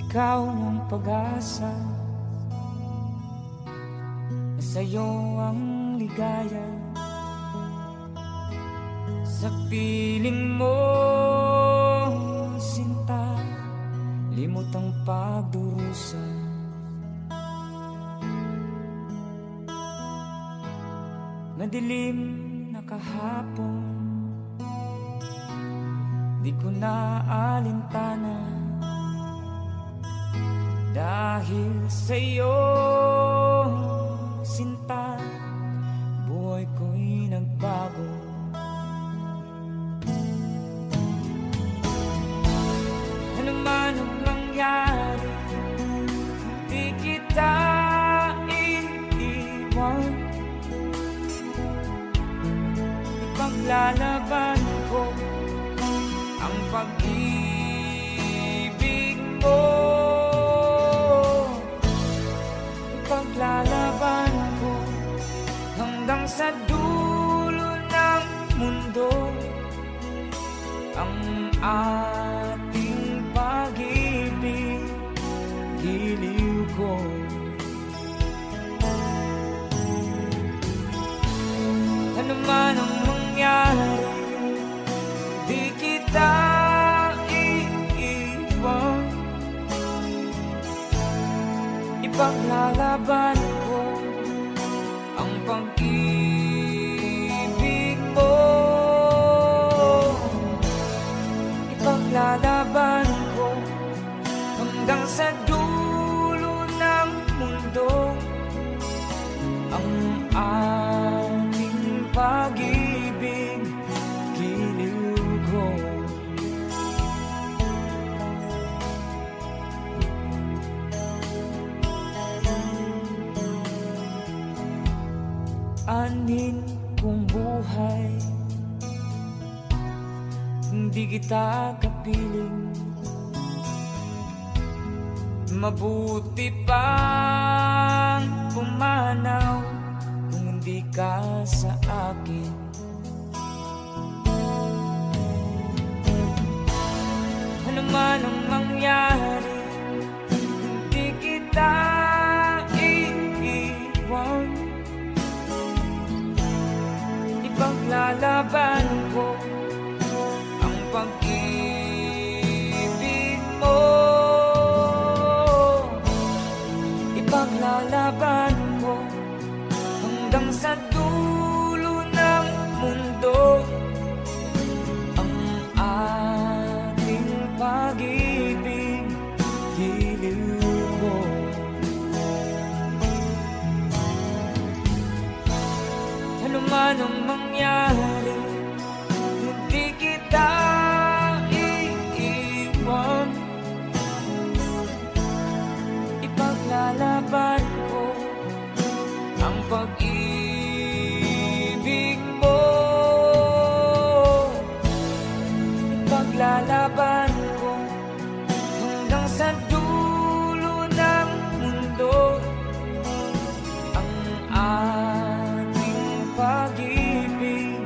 Ikaw ang pag-asa, sa'yo ang ligaya. Sa piling mo, sinta, limot ang pagdurusa. Madilim na kahapon, di ko na alintana. Dahil sa'yo, sinta, buhay ko'y nagbago. Ano man ang mangyari, di kita iiwan. Ipaglalaban ko ang pag-ibig mo. Paglalaban ko hanggang sa dulo ng mundo, ang ating pag-ibig, giliw ko. Ano man ang mangyari, di kita iiwan. Ipaglalaban ko ang pag-ibig mo. Ipaglalaban ko hanggang sa dulo ng mundo, ang ating pag-ibig, giliw ko. Anin kong buhay, hindi kita kapiling. Mabuti pang pumanaw kung hindi ka sa akin. Ano man ang mangyari, hindi kita iiwan. Ipaglalaban ko ang pag-ibig mo. Ipaglalaban ko hanggang sa dulo ng mundo, ang ating pag-ibig, giliw ko. Ano man ang mangyari, hindi kita iiwan. Ipaglalaban ko ang pag-ibig mo. Ipaglalaban ko hanggang sa dulo ng mundo, ang ating pag-ibig,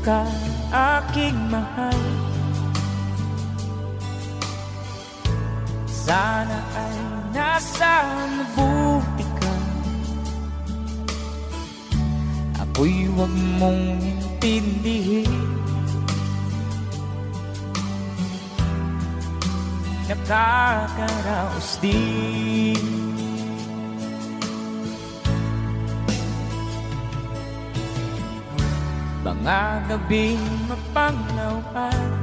ka, aking mahal. Sana ay nasa mabuti ka. Ako'y huwag mong intindihin. Nakakaraos din. Mga gabing mapanglawan,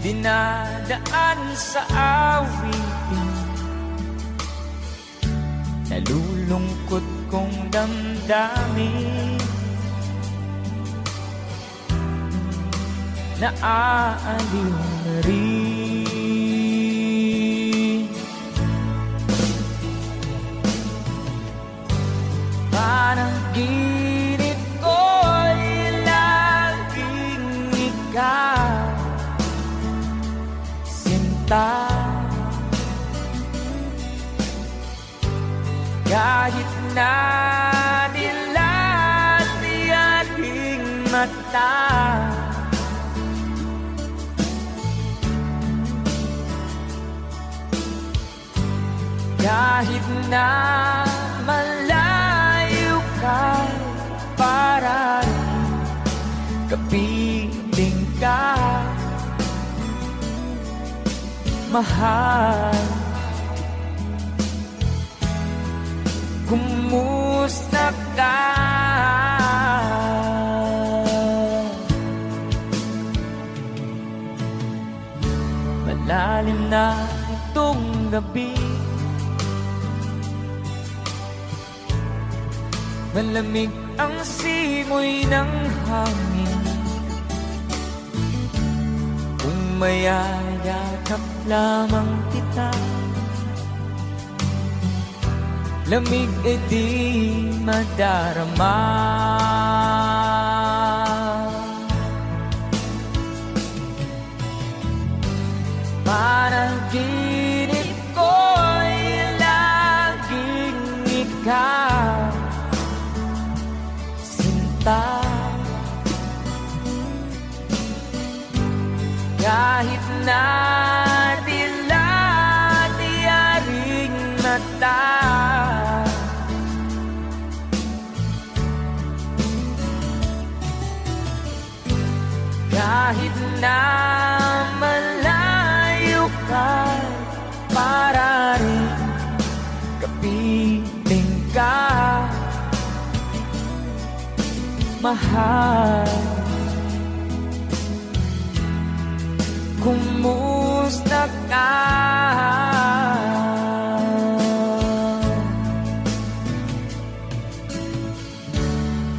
dinadaan sa awitin, nalulungkot kong damdamin, naaaliw na rin. Panaginip ko'y laging ikaw, sinta. Kahit na dilat aking mata, kahit na malayo ka, para kapiling ka, mahal. Kumusta ka? Malalim na itong gabi, malamig ang simoy ng hangin. Kung mayayakap lamang kita, lamig e di madarama. Panaginip ko'y laging ikaw, sinta. Kahit na dilat aking mata, kahit na malayo ka, para rin kapiling ka, mahal. Kumusta ka?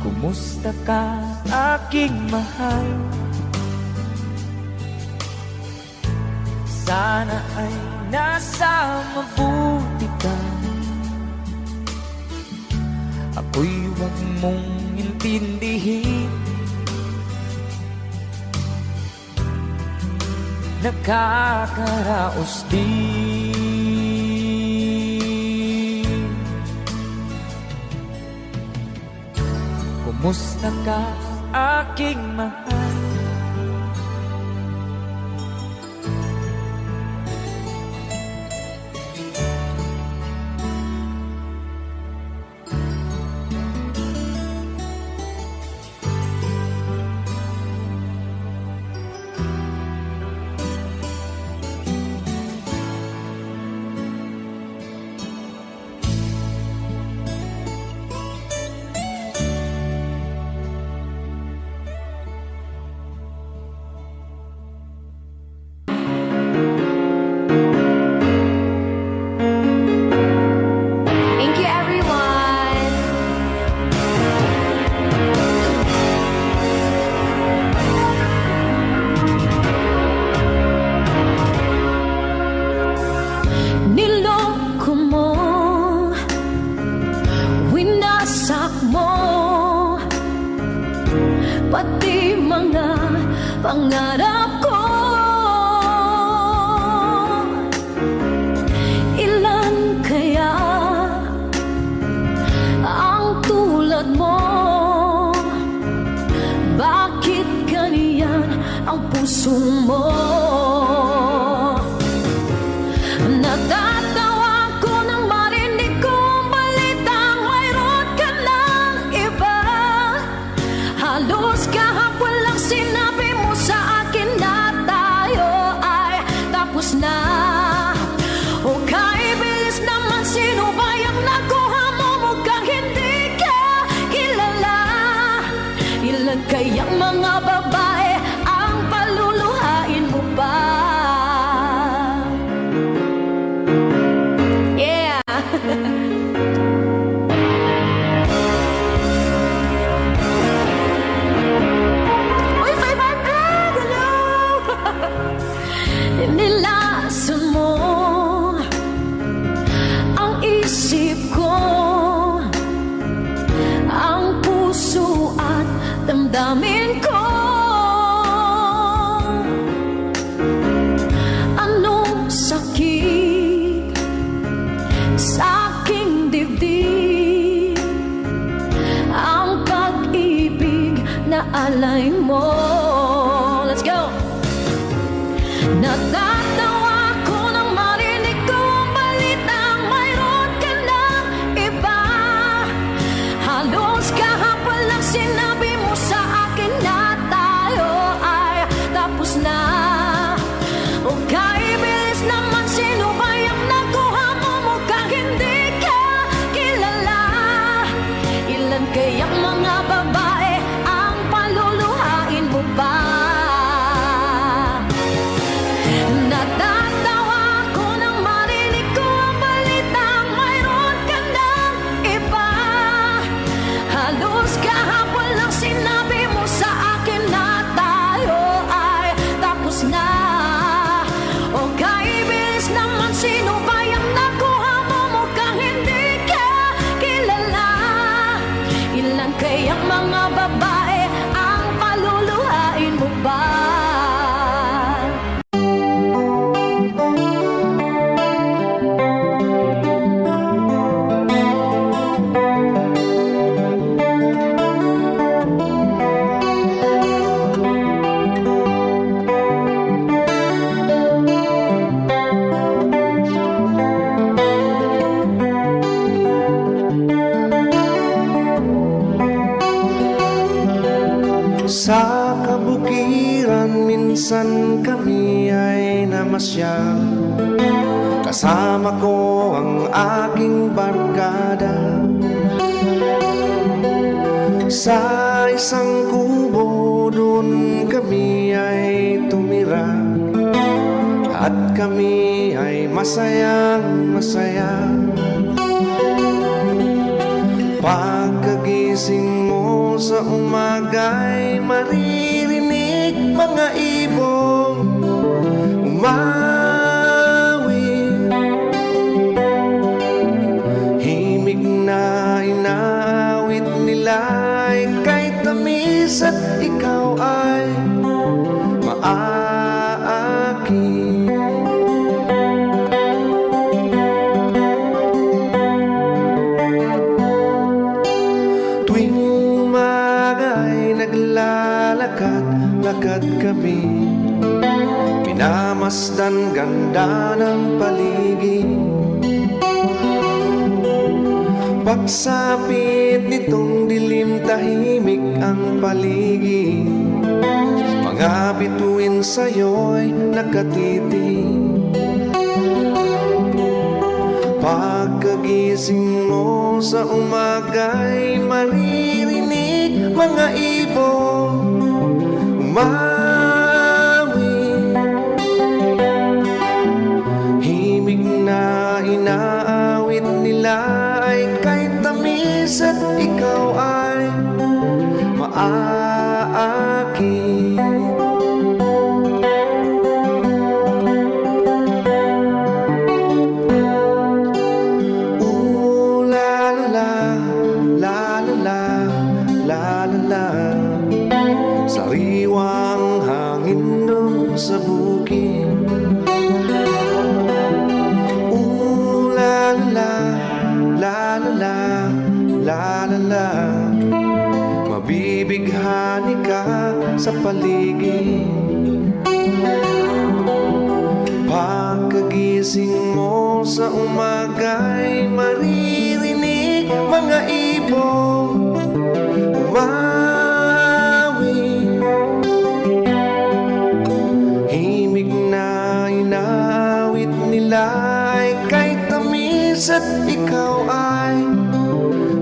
Kumusta ka, aking mahal? Sana ay nasa mabuti ka. Ako'y huwag mong intindihin. Nakakaraos din. Kumusta ka, aking mahal? Pati mga pangarap ko, ilan kaya ang tulad ang puso mo. Natatawa ko nang marinig kong balitang mayroon ka ng iba. Halos kahapon lang sinabi mo sa akin na tayo ay tapos na. Okay, bilis naman, sino ba yung nakuha mo? Mukhang hindi ka kilala. Ilan kayang mga babae ang paluluhain mo pa? Yeah. Uy, 500! Hello! Nilason mo ang isip ko, ang puso at damdamin ko. Anong sakit sa aking dibdib, ang pag-ibig na alay mo. Let's go! Natatawa ko nang marinig ko ang balitang mayroon ka ng iba. Halos kahapon lang sinabi mo sa akin na tayo ay tapos na. Okay, bilis naman, sino ba yung nakuha mo? Mukhang hindi ka kilala. Ilan kayang mga babae ang paluluhain mo pa? Natatawa ko nang marinig ko ang balitang mayroon ka ng iba. Halos kahapon lang sinabi mo sa akin na tayo ay tapos na. Okay, bilis naman, sino ba yung nakuha mo? Mukhang hindi ka kilala. Ilan kayang mga babae ang paluluhain mo ba? Sa kabukiran minsan kami ay namasyal. Kasama ko ang aking barkada. Sa isang kubo dun kami ay tumira, at kami ay masayang masaya. Pagkagising mo sa umaga'y maririnig mga ibong umawit. Himig na inaawit nila ay kay tamis, at ikaw ay maaakit. Tuwing umaga'y naglalakad-lakad kami, pinamasdan ganda ng paligid. Pagsapit nitong dilim, tahimik ang paligid. Mga bituin sa'yo'y nakatitig. Pagkagising mo sa umaga'y maririnig mga ibong umawit. Himig na inaawit nila ay kay tamis, at ikaw ay maaakit. Sariwang hangin doon sa bukid. La la la la la la la. Mabibighani ka sa paligid. Pagkagising mo sa umaga'y maririnig mga ibon umawi. Himig na inawit nila ay kay tamis at ikaw ay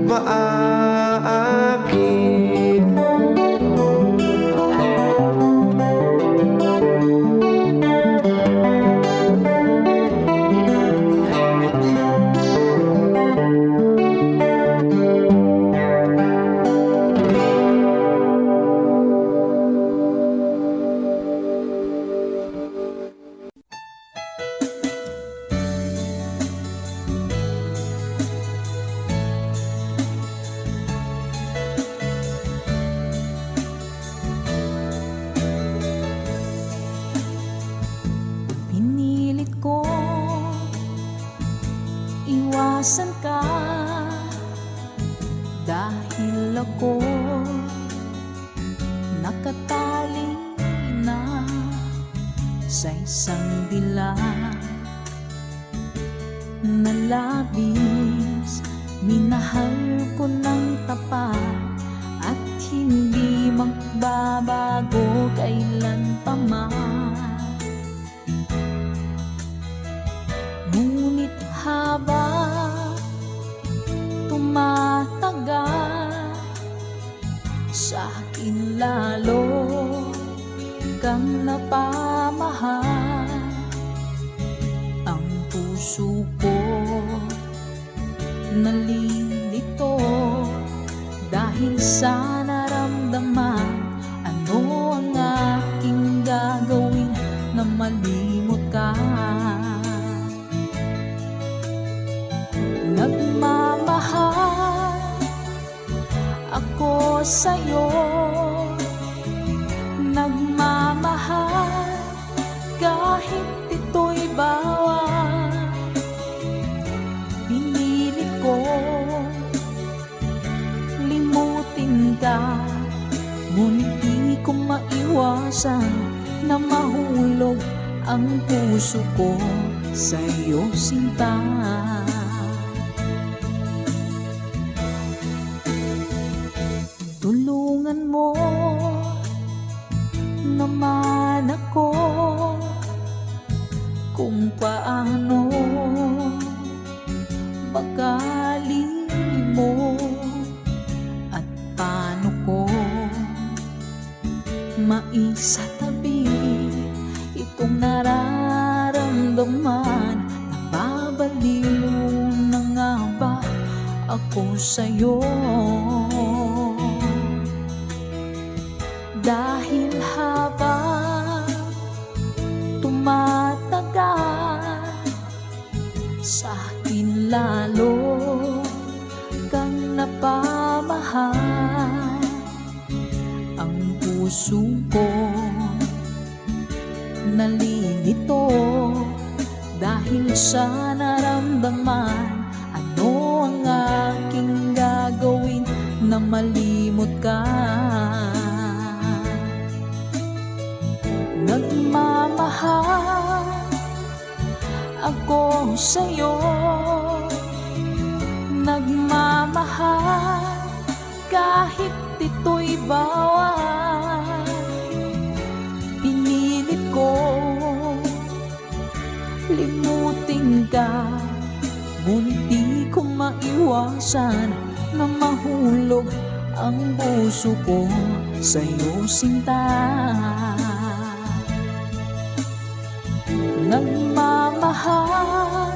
maaakit. Pinilit ko iwasan ka dahil ako nakatali na sa isang dilag na labis. Minahal ko ng tapat at hindi magbabago kailan pa man. Ngunit habang tumatagal, sa akin lalo kang napamahal. Ang puso ko nalilito dahil sa naramdaman. Ano ang aking gagawin na malimot ka? Nagmamahal ako sa'yo, nagmamahal kahit ito'y bawal. Pinilit ko limutin ka, ngunit di ko maiwasan na mahulog ang puso ko sa'yo, sinta. Tulungan mo naman ako kung paano makalimo at paano ko maisatabi itong nararamdaman. Nababaliw na nga ba ako sa'yo? Dahil habang tumatagal, sa akin lalo kang napamahal. Ang puso ko nalilito dahil sa naramdaman. Ano ang aking gagawin na malimot ka? Nagmamahal ako sa'yo, nagmamahal kahit ito'y bawal. Pinilit ko limutin ka, ngunit di ko maiwasan na mahulog ang puso ko sa'yo, sinta. Nagmamahal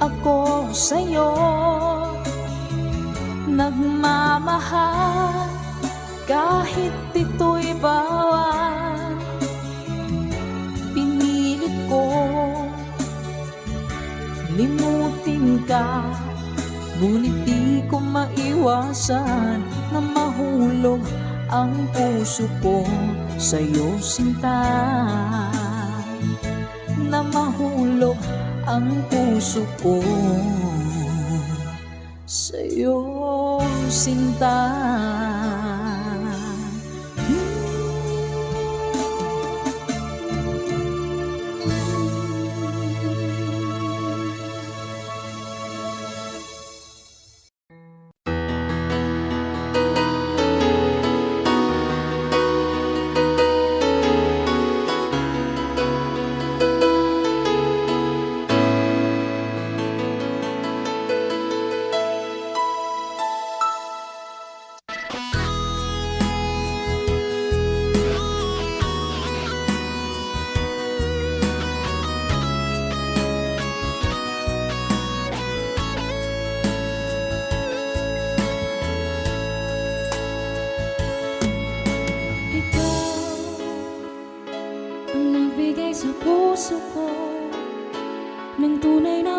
ako sa'yo, nagmamahal kahit ito'y bawal. Pinilit ko limutin ka, ngunit di ko maiwasan na mahulog ang puso ko sa'yo, sinta. Na mahulog ang puso ko sa'yo, sinta.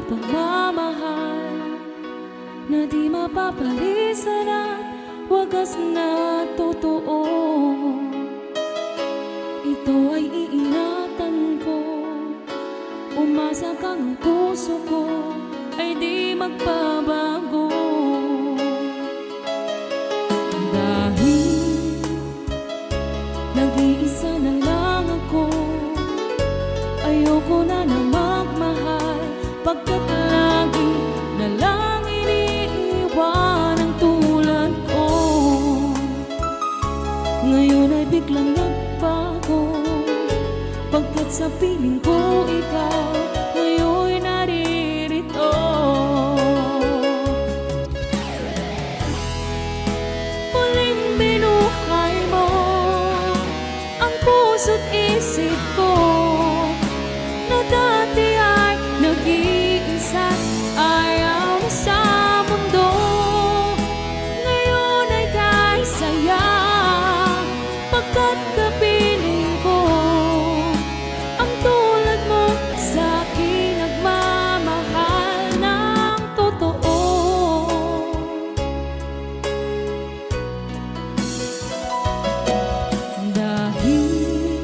pagmamahal na di mapapalisan at wagas na totoo. Ito ay iingatan ko, umasa kang ang puso ko ay di magbabago. Dahil nag-iisa na lang ako, ayoko na magmahal, pagkat lagi na lang iniiwan ang tulad ko. Ngayon ay biglang nagbago, pagkat sa piling ko ikaw ngayon naririto. Muling binuhay mo ang puso't isip ko, na dati ay nag-iisa, ayaw na sa mundo. Ngayon ay kahit saya, pagkat kapiling ko ang tulad mo sa akin nagmamahal ng totoo. Dahil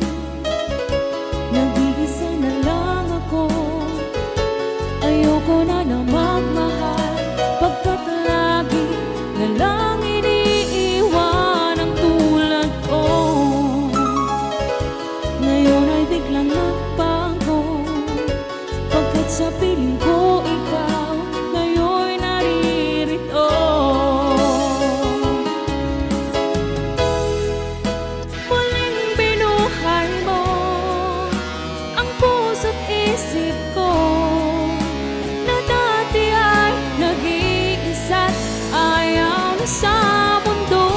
nag-iisa na lang ako, ayoko na magmahal, pagkat lagi na lang iniiwan ang tulad ko. Ngayon ay biglang nagbago, pagkat sa piling ko ikaw ngayon naririto. Muling binuhay mo ang puso't isip ko, na dati ay nag-iisa't ayaw na sa mundo.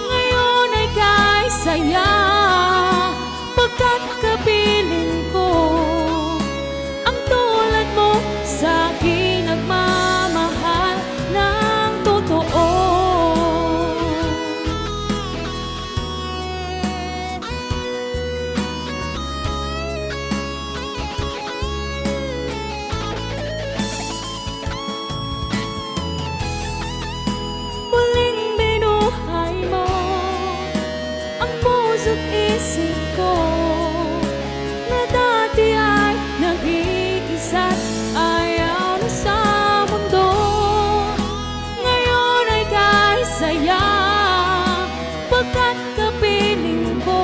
Ngayon ay kahit saya, pagkat kapiling ko ang tulad mo sa akin nagmamahal ng totoo. Muling binuhay mo ang puso't isip ko, na dati ay nag-iisa't ayaw na sa mundo. Ngayon ay kahit saya, pagkat kapiling ko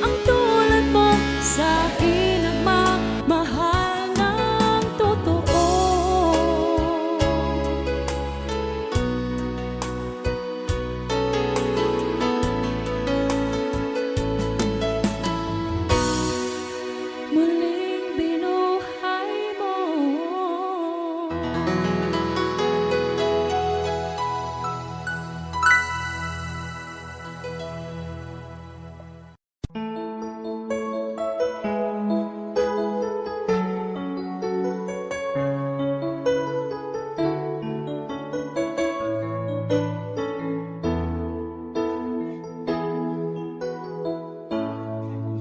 ang tulad mo sa akin nagmamahal ng totoo. Muling binuhay mo.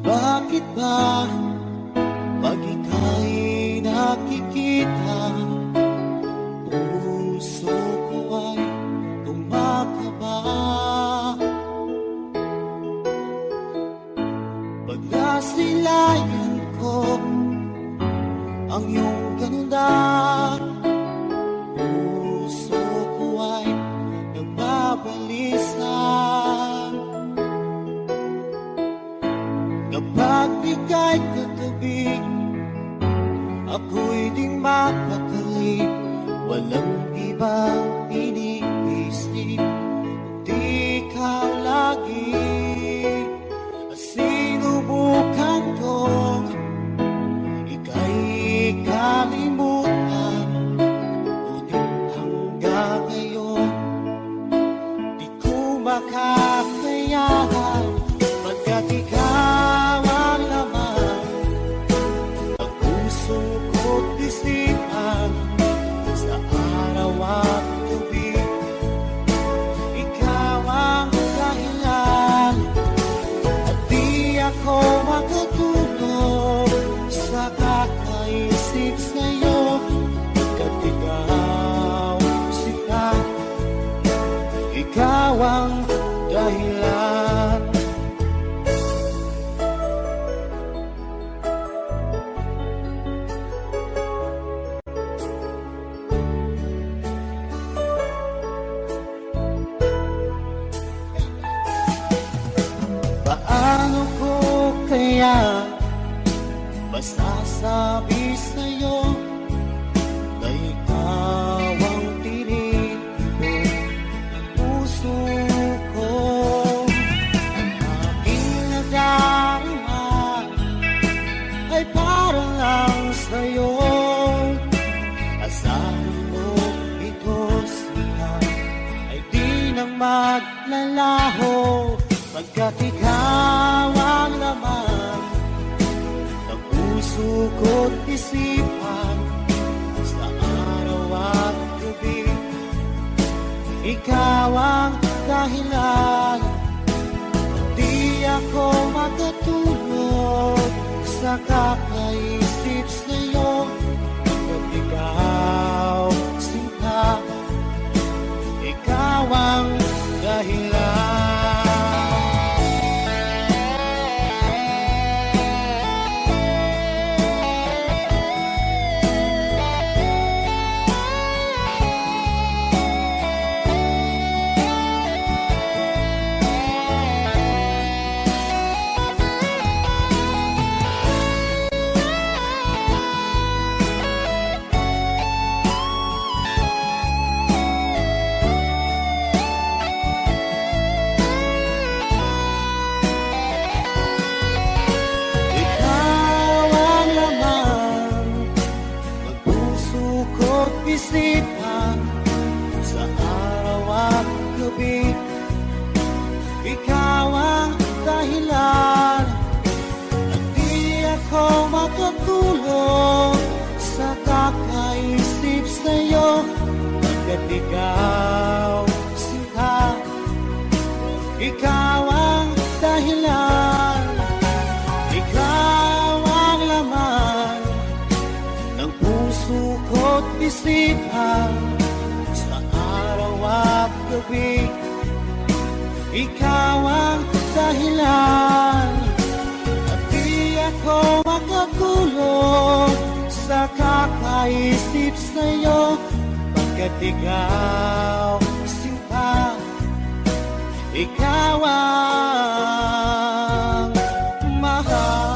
Bakit ba pag ika'y nakikita, puso ko ay kumakaba? Pag nasilayan ko ang iyong ganda, puso ko ay nagbabalisa. Kapag ika'y katabi, ang dahilan. Paano ko kaya masasabi sa'yo na ikaw ang tinitibok ng puso ko? Ang aking nadarama ay para lang sa'yo. Asahan mo ito siya ay di na maglalaho, pagkat ikaw ang laman ng puso ko't isipan. Sa araw at gabi, ikaw ang dahilan. Di ako makatulog sa kakaisip sa'yo, pagkat ikaw, sinta, ikaw ang dahilan. Isipan sa araw at gabi, ikaw ang dahilan. At di ako makatulog sa kakaisip sa'yo, pagkat ikaw, sinta, ikaw ang dahilan. Ikaw ang laman ng puso ko't isipan sa araw at gabi, ikaw ang dahilan. At di ako makatulog sa kakaisip sa'yo, pagkat ikaw, sinta, ikaw ang mahal.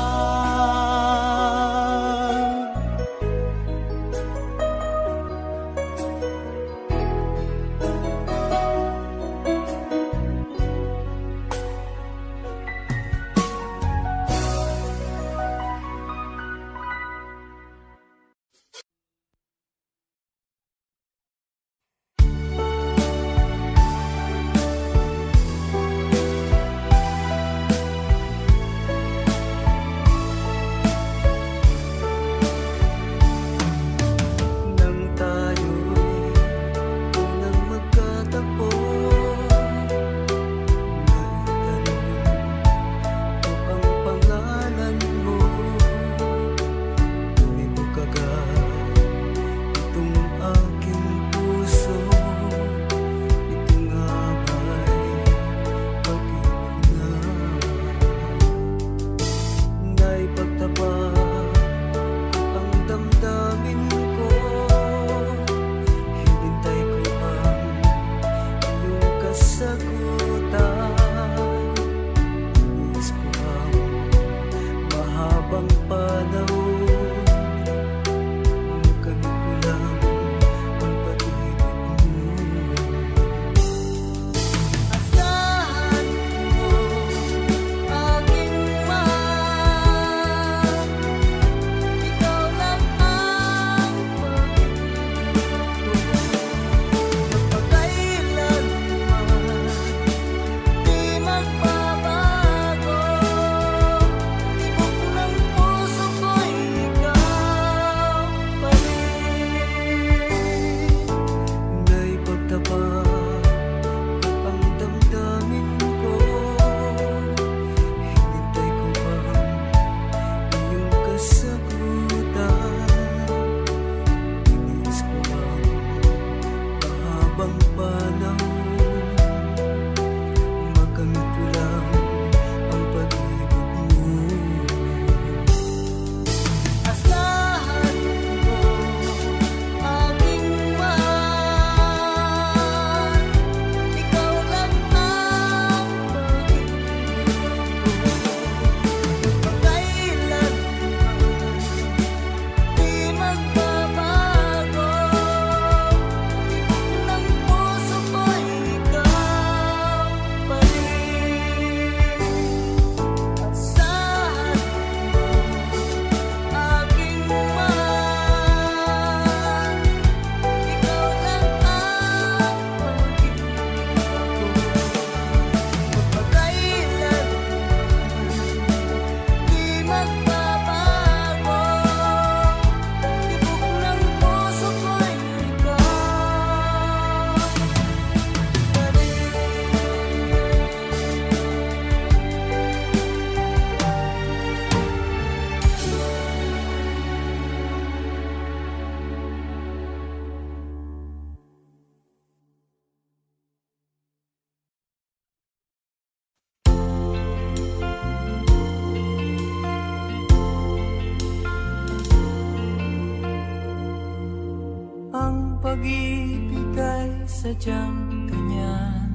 sadyang ganyan.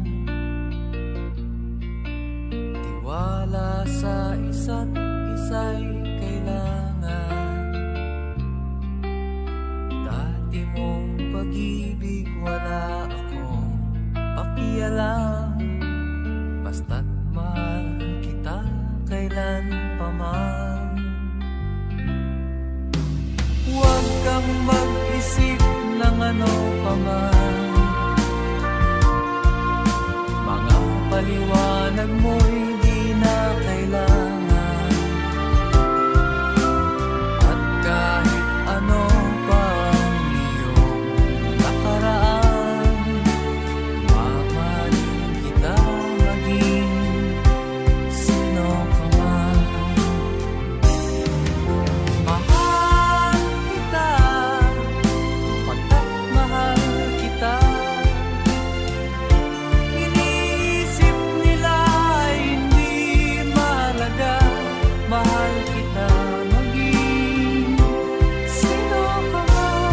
Tiwala sa isa't isa'y kailangan. Dati mong pag-ibig wala akong pakialam. Basta't mahal kita kailan pa man. Huwag kang mag-isip ng ano pa man. Mga paliwanag mo'y di na kailangan. At kahit ano pa ang iyong nakaraan, mamahalin kita maging sino ka man. Mahal kita, pagkat mahal kita. Iniisip nila ay hindi mahalaga. Mahal kita maging sino ka man.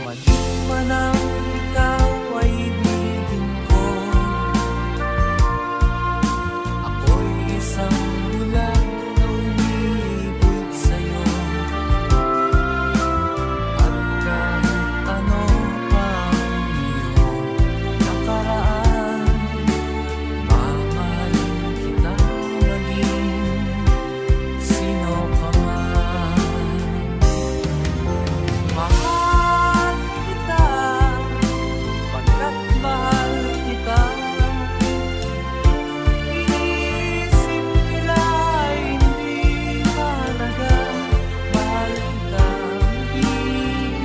Mali man ang ikaw ay ibigin ko. Ako'y isang bulag na umiibig sa'yo. At kahit ano pa ang iyong nakaraan, mamahalin kita maging sino ka man. Mahal kita, pagkat mahal kita. Iniisip nila ay hindi mahalaga. Mahal kita maging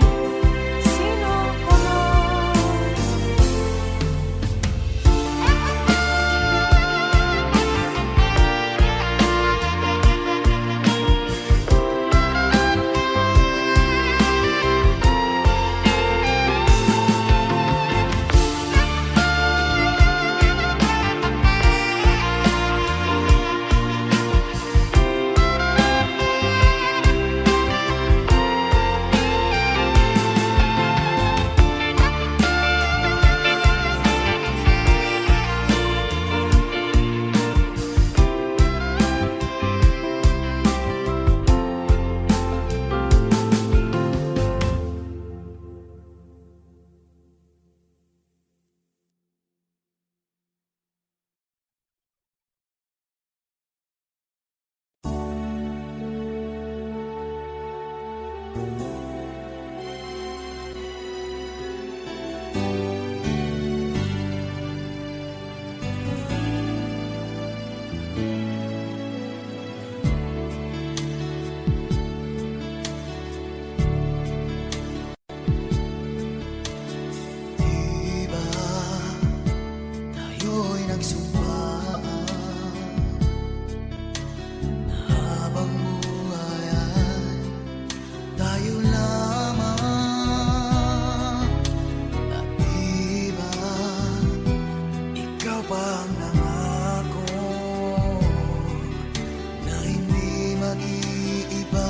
sino ka man. Diba tayo'y nagsumpaan na habang buhay ay tayo lamang. At diba ikaw pa ang nangako na hindi mag-iiba,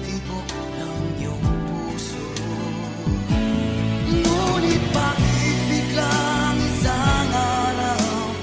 tibok ng iyong puso. Ngunit bakit biglang isang araw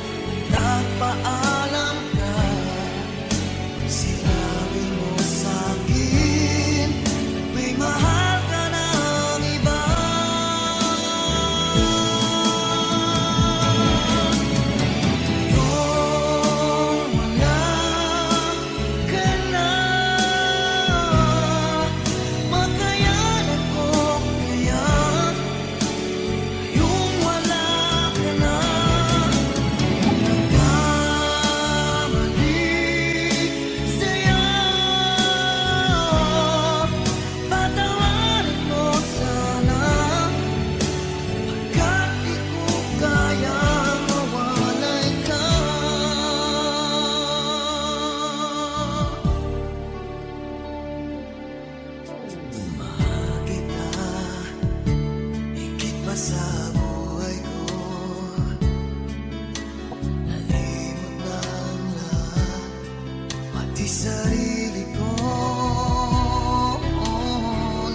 sarili ko,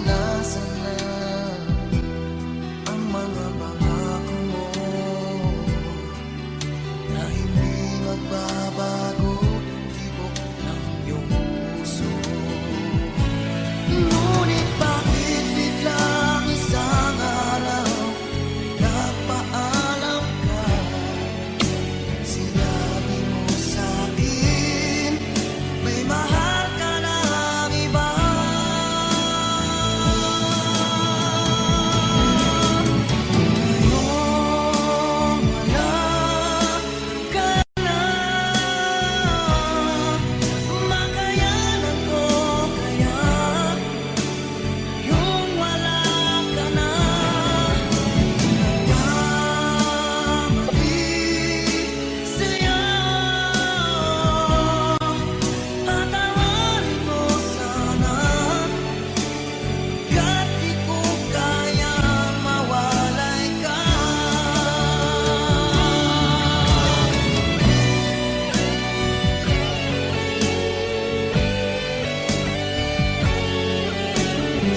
nasaan na ang mga pangako mo na hindi magbabago, tibok ng iyong puso. Ngunit bakit biglang isang araw nagpaalam ka? Sinabi mo sa'kin may mahal ka ng iba. Ngayon wala ka na, makayanan ko kaya yung wala ka na. Nagkamali sa'yo, patawarin mo sana, kahit di ko kaya mawalay ka.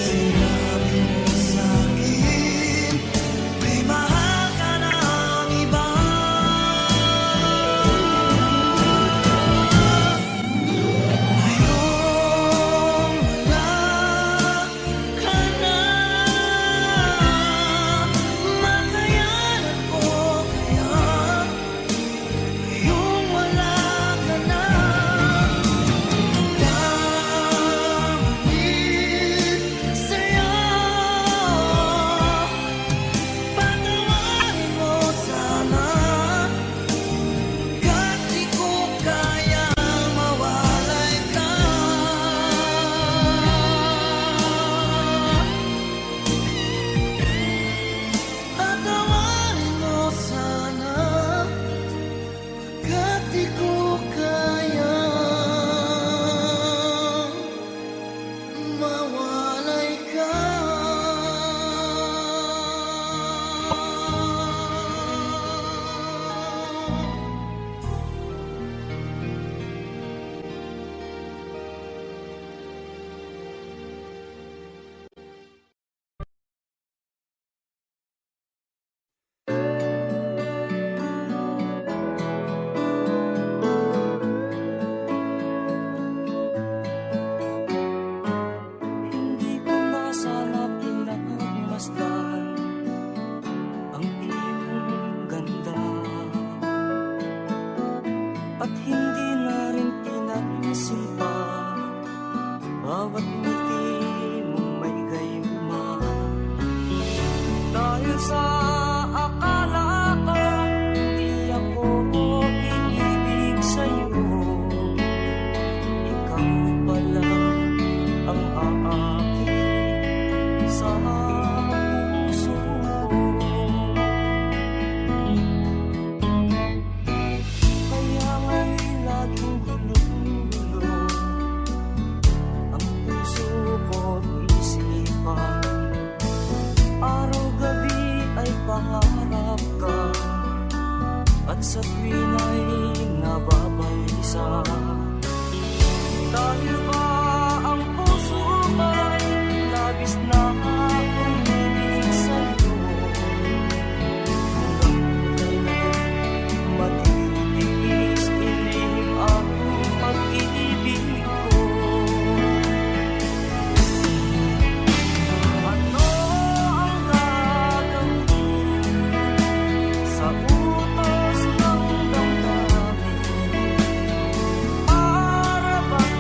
Sinabi mo sa'kin may mahal ka ng iba. Ngayon wala ka na, makayanan ko kaya yung wala ka na. Nagkamali sa'yo, patawarin mo sana, kahit di ko kaya mawalay ka. Patawarin mo sana, kahit di ko kaya mawalay ka. Hindi ko na sana pinagmasdan ang iyong ganda, at hindi na rin pinagmasin pa bawat ngiti mong may gayuma. Dahil sa akala ko hindi ako iibig sa'yo, ikaw pala ang aakit sa puso ko. Kaya nga'y laging gulo-gulo ang puso ko't isipan. Araw-gabi ay pangarap ka, at sa tuwin ay nababalisa. Dahil ba ang puso ko'y labis na umibig sa'yo, hanggang kailan matitiis iling ang pag-ibig ko. Ano ang gagawin sa utos ng damdamin? Para bang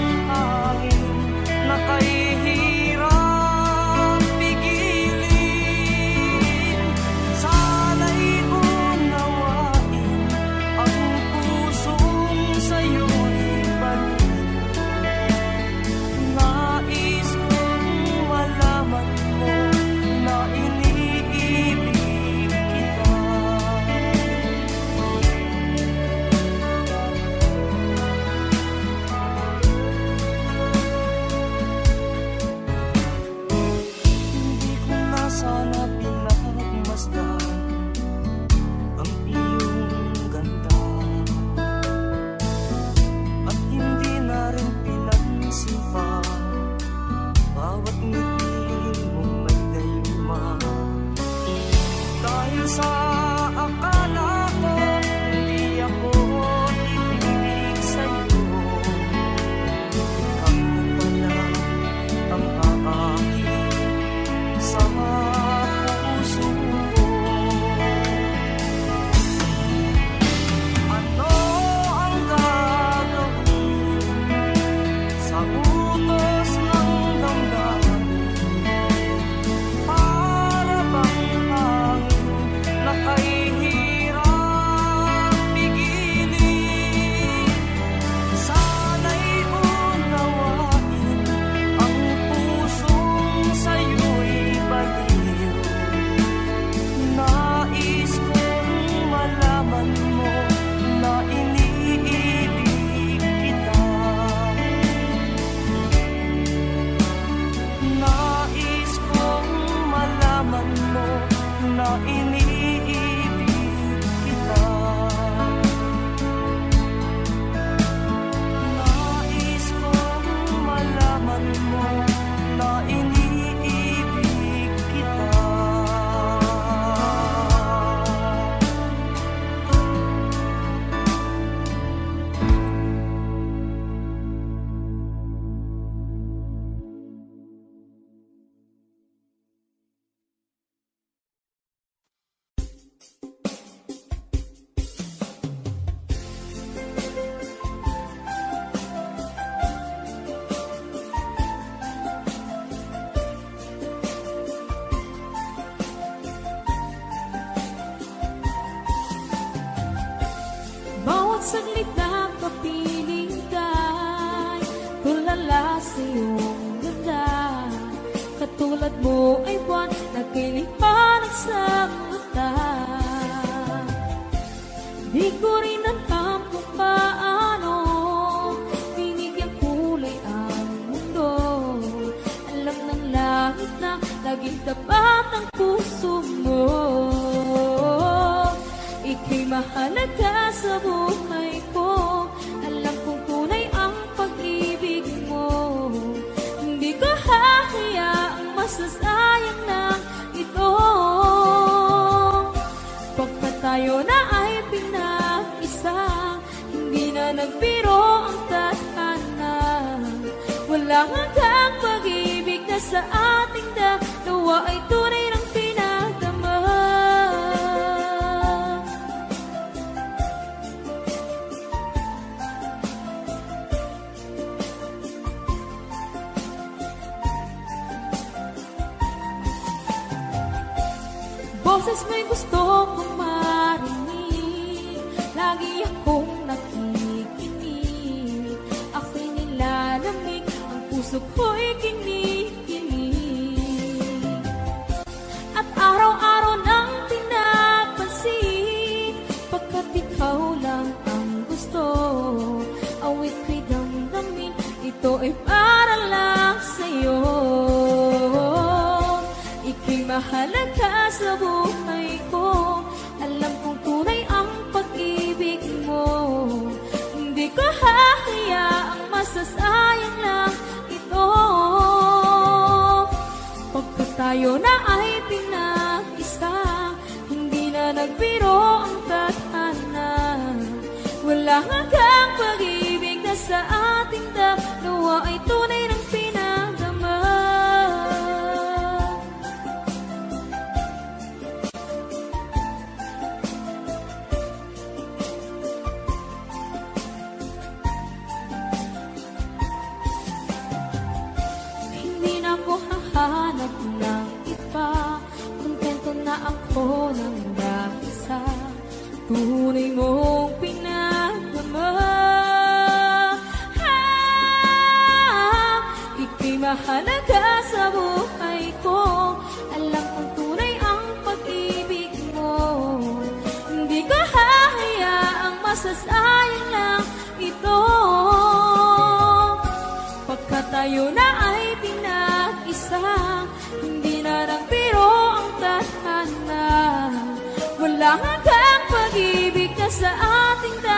saglit na kapiling ka'y tulala sa iyong ganda. Katulad mo ay buwan na kilipan sa mata. Di ko rin alam kung paano binigyang kulay ang mundo. Alam ng langit na laging tapat ang puso mo. Ika'y mahalaga sa buhay ko. Alam kong tunay ang pag-ibig mo. Hindi ko hahayaang masasayang na ito. Pagkat tayo na ay pinag-isa, hindi na nagbiro ang tadhana. Walang hanggang pag-ibig na sa ating dalawa ay tunay ng pinagdama. Boses mo'y gusto kong marinig, lagi akong nakikinig. Ako'y nilalamig, ang puso ko'y kinikilig. At araw-araw nang pinapansin, pagkat ikaw lang ang gusto. Awit ko'y damdamin, ito ay para lang sa'yo. Ika'y mahalaga sa buhay ko. Alam kong tunay ang pag-ibig mo. Hindi ko hahayaang masasayang lang ito. Pagkat tayo na ay pinag-isa, hindi na nagbiro ang tadhana. Wala hanggang pag-ibig na sa ating dalawa ay tunay ng pinagdama. Hindi na ako hahanap ng iba, kontento na ako ng dahil sa tunay mong pinagdama. Ika'y mahalaga sa buhay ko. Alam kong tunay ang pag-ibig mo. Hindi ko hahayaang masasayang lang ito. Pagkat tayo na ay pinag-isa, hindi na nagbiro ang tadhana. Wala hanggang pag-ibig na sa ating dalawa